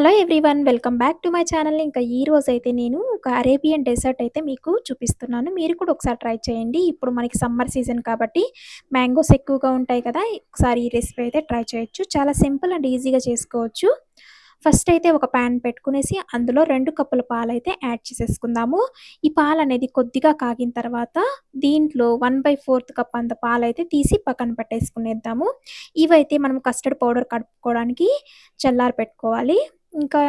Hello everyone. Welcome back to my channel. ఇంకా ఈ రోజైతే నేను ఒక అరేబియన్ డెజర్ట్ అయితే మీకు చూపిస్తున్నాను. మీరు కూడా ఒకసారి ట్రై చేయండి. ఇప్పుడు మనకి సమ్మర్ సీజన్ కాబట్టి మ్యాంగోస్ ఎక్కువగా ఉంటాయి కదా! ఒకసారి ఈ రెసిపీ అయితే ట్రై చేయొచ్చు. చాలా సింపుల్ అండ్ ఈజీగా చేసుకోవచ్చు. ఫస్ట్ అయితే ఒక పాన్ పెట్టుకునేసి అందులో 2 కప్పుల పాలైతే యాడ్ చేసేసుకుందాము. ఈ పాలనేది కొద్దిగా కాగిన తర్వాత దీంట్లో 1/4 కప్ అంత పాలైతే తీసి పక్కన పెట్టేసుకునేద్దాము. ఇవైతే మనం కస్టర్డ్ పౌడర్ కలుపుకోవడానికి చల్లారి పెట్టుకోవాలి. ఇంకా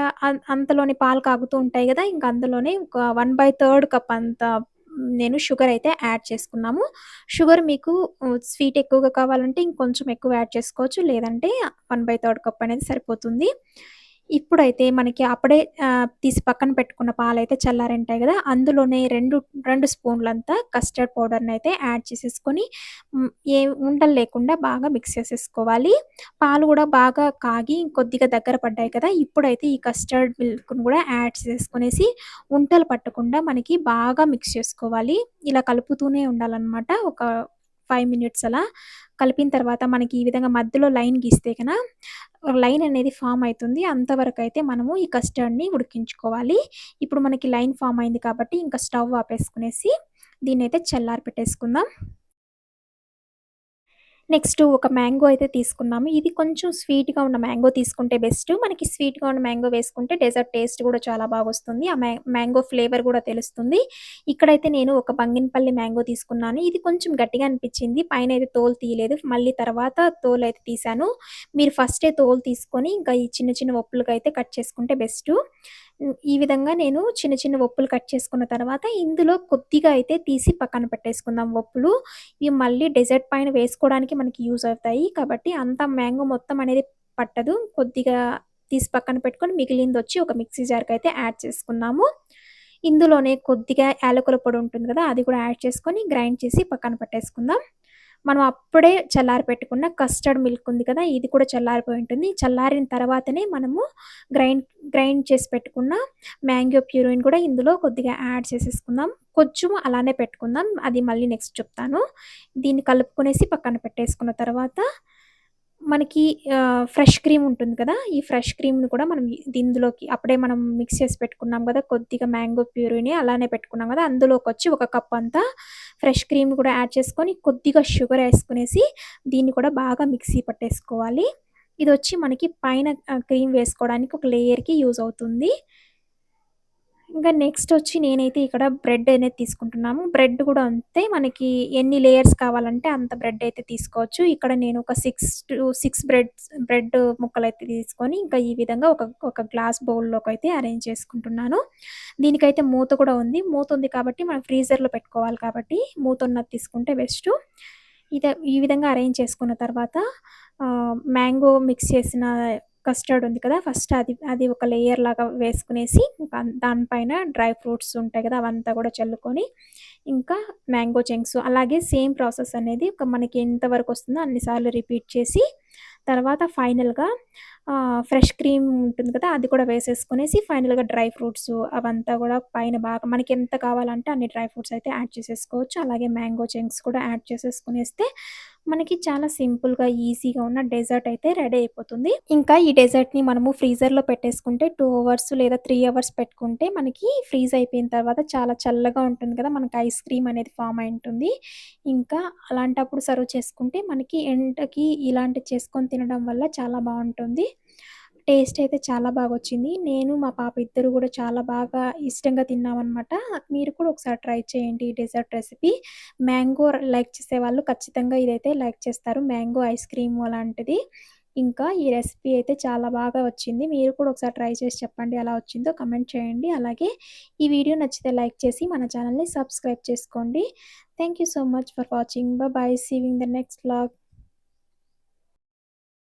అంతలోనే పాలు కాగుతూ ఉంటాయి గదా! ఇంక అందులోనే ఒక 1/3 కప్ అంత నేను షుగర్ అయితే యాడ్ చేసుకున్నాము. షుగర్ మీకు స్వీట్ ఎక్కువగా కావాలంటే ఇంకొంచెం ఎక్కువ యాడ్ చేసుకోవచ్చు. లేదంటే 1/3 కప్ అనేది సరిపోతుంది. ఇప్పుడైతే మనకి అప్పుడే తీసి పక్కన పెట్టుకున్న పాలైతే చల్లారుంటాయి గదా! అందులోనే 2 స్పూన్లంతా కస్టర్డ్ పౌడర్‌నైతే యాడ్ చేసేసుకొని హ్మ్, ఏ ఉండలు లేకుండా బాగా మిక్స్ చేసేసుకోవాలి. పాలు గూడా బాగా కాగి కొద్దిగా దగ్గర పడ్డాయి కదా! ఇప్పుడైతే ఈ కస్టర్డ్ మిల్క్‌ని గూడా యాడ్ చేసేసుకొనేసి ఉంటలు పట్టకుండా మనకి బాగా మిక్స్ చేసుకోవాలి. ఇలా కలుపుతూనే ఉండాలనమాట. ఒక 5 మినిట్స్ అలా. కలిపిన తర్వాత మనకి ఈ విధంగా మధ్యలో లైన్ గీస్తే లైన్ అనేది ఫార్మ్ అయితుంది. అంతవరకైతే మనము ఈ కస్టర్డ్‌ని ఉడికించుకోవాలి. ఇప్పుడు మనకి లైన్ ఫార్మ్ అయింది కాబట్టి ఇంకా స్టవ్ ఆపేసుకునేసి దీన్నైతే చల్లారి పెట్టేసుకుందాం. నెక్స్ట్ ఒక మ్యాంగో అయితే తీసుకున్నాము. ఇది కొంచెం స్వీట్‌గా ఉన్న మ్యాంగో తీసుకుంటే బెస్ట్. మనకి స్వీట్‌గా ఉన్న మ్యాంగో వేసుకుంటే డెజర్ట్ టేస్ట్ గూడా చాలా బాగొస్తుంది. ఆ మ్యాంగో ఫ్లేవర్ గూడా తెలుస్తుంది. ఇక్కడైతే నేను ఒక బంగినపల్లి మ్యాంగో తీసుకున్నాను. ఇది కొంచెం గట్టిగా అనిపిచ్చింది. పైనైతే తోలు తీయలేదు. మళ్ళీ తర్వాత తోలైతే తీశాను. మీరు ఫస్టే తోలు తీసుకొని ఇంకా ఈ చిన్న చిన్న ఒప్పులుగా అయితే కట్ చేసుకుంటే బెస్టు. ఈ విధంగా నేను చిన్న చిన్న ఒప్పులు కట్ చేసుకున్న తర్వాత ఇందులో కొద్దిగా అయితే తీసి పక్కన పెట్టేసుకుందాం ఒప్పులు. ఇవి మళ్ళీ డెజర్ట్ పైన వేసుకోవడానికి మనకి యూజ్ అవుతాయి. కాబట్టి అంత మ్యాంగో మొత్తం అనేది పట్టదు. కొద్దిగా తీసి పక్కన పెట్టుకొని మిగిలిందొచ్చి ఒక మిక్సీ జార్‌కైతే యాడ్ చేసుకున్నాము. ఇందులోనే కొద్దిగా యాలకుల పొడి ఉంటుంది కదా! అది కూడా యాడ్ చేసుకొని గ్రైండ్ చేసి పక్కన పెట్టేసుకుందాం. మనం అప్పుడే చల్లారి పెట్టుకున్న కస్టర్డ్ మిల్క్ ఉంది కదా! ఇది కూడా చల్లారిపోయి ఉంటుంది. చల్లారిన తర్వాతనే మనము గ్రైండ్ గ్రైండ్ చేసి పెట్టుకున్న మ్యాంగో ప్యూరీని కూడా ఇందులో కొద్దిగా యాడ్ చేసేసుకుందాం. కొంచెం అలానే పెట్టుకుందాం. అది మళ్ళీ నెక్స్ట్ చెప్తాను. దీన్ని కలుపుకొనేసి పక్కన పెట్టేసుకున్న తర్వాత మనకి ఫ్రెష్ క్రీమ్ ఉంటుంది కదా! ఈ ఫ్రెష్ క్రీమ్‌ని కూడా మనం ఇందులోకి అప్పుడే మనం మిక్స్ చేసి పెట్టుకున్నాం కదా! కొద్దిగా మ్యాంగో ప్యూరీని అలానే పెట్టుకున్నాం కదా! అందులోకొచ్చి ఒక కప్ అంతా ఫ్రెష్ క్రీమ్ కూడా యాడ్ చేసుకొని కొద్దిగా షుగర్ ఏసుకునేసి దీన్ని కూడా బాగా మిక్సీ పట్టేసుకోవాలి. ఇదొచ్చి మనకి పైన క్రీమ్ వేసుకోవడానికి ఒక లేయర్‌కి యూజ్ అవుతుంది. ఇంకా నెక్స్టొచ్చి నేనైతే ఇక్కడ బ్రెడ్ అనేది తీసుకుంటున్నాము. బ్రెడ్ గూడా అంతే మనకి ఎన్ని లేయర్స్ కావాలంటే అంత బ్రెడ్ అయితే తీసుకోవచ్చు. ఇక్కడ నేను ఒక 6 బ్రెడ్ ముక్కలైతే తీసుకొని ఇంకా ఈ విధంగా ఒక గ్లాస్ బౌల్‌లోకైతే అరేంజ్ చేసుకుంటున్నాను. దీనికైతే మూత కూడా ఉంది. మూతుంది కాబట్టి మనం ఫ్రీజర్‌లో పెట్టుకోవాలి కాబట్టి మూతున్నది తీసుకుంటే బెస్టు. ఈ విధంగా అరేంజ్ చేసుకున్న తర్వాత మ్యాంగో మిక్స్ చేసిన కస్టర్డ్ ఉంది కదా! ఫస్ట్ అది అది ఒక లేయర్ లాగా వేసుకునేసి ఇంకా దానిపైన డ్రై ఫ్రూట్స్ ఉంటాయి కదా! అవంతా కూడా చల్లుకొని, ఇంకా మ్యాంగో చంక్స్ అలాగే సేమ్ ప్రాసెస్ అనేది మనకి ఎంత వరకొస్తుందో అన్ని సార్లు రిపీట్ చేసి, తర్వాత ఫైనల్‌గా ఫ్రెష్ క్రీమ్ ఉంటుంది కదా! అది కూడా వేసేసుకొనేసి ఫైనల్‌గా డ్రై ఫ్రూట్స్ అవంతా కూడా పైన బాగా మనకెంత కావాలంటే అన్ని డ్రై ఫ్రూట్స్ అయితే యాడ్ చేసేసుకోవచ్చు. అలాగే మ్యాంగో చంక్స్ కూడా యాడ్ చేసేసుకొనేస్తే మనకి చాలా సింపుల్‌గా, ఈజీగా ఉన్న డెజర్ట్ అయితే రెడీ అయిపోతుంది. ఇంకా ఈ డెజర్ట్‌ని మనము ఫ్రీజర్‌లో పెట్టేసుకుంటే 2 అవర్స్ లేదా 3 అవర్స్ పెట్టుకుంటే మనకి ఫ్రీజ్ అయిపోయిన తర్వాత చాలా చల్లగా ఉంటుంది కదా! మనకి ఐస్ క్రీమ్ అనేది ఫార్మ్ అయి ఉంటుంది. ఇంకా అలాంటప్పుడు సర్వ్ చేసుకుంటే మనకి ఎండకి ఇలాంటివి చేసుకొని తినడం వల్ల చాలా బావుంటుంది. టేస్ట్ అయితే చాలా బాగొచ్చింది. నేను, మా పాప ఇద్దరు గూడా చాలా బాగా ఇష్టంగా తిన్నామనమాట. మీరు కూడా ఒకసారి ట్రై చేయండి ఈ డెజర్ట్ రెసిపీ. మ్యాంగో లైక్ చేసేవాళ్ళు ఖచ్చితంగా ఇదైతే లైక్ చేస్తారు. మ్యాంగో ఐస్ క్రీము అలాంటిది. ఇంకా ఈ రెసిపీ అయితే చాలా బాగా వచ్చింది. మీరు కూడా ఒకసారి ట్రై చేసి చెప్పండి ఎలా వచ్చిందో కామెంట్ చేయండి. అలాగే ఈ వీడియో నచ్చితే లైక్ చేసి మన ఛానల్‌ని సబ్స్క్రైబ్ చేసుకోండి. Thank you so much for watching. Bye. See you in the next vlog.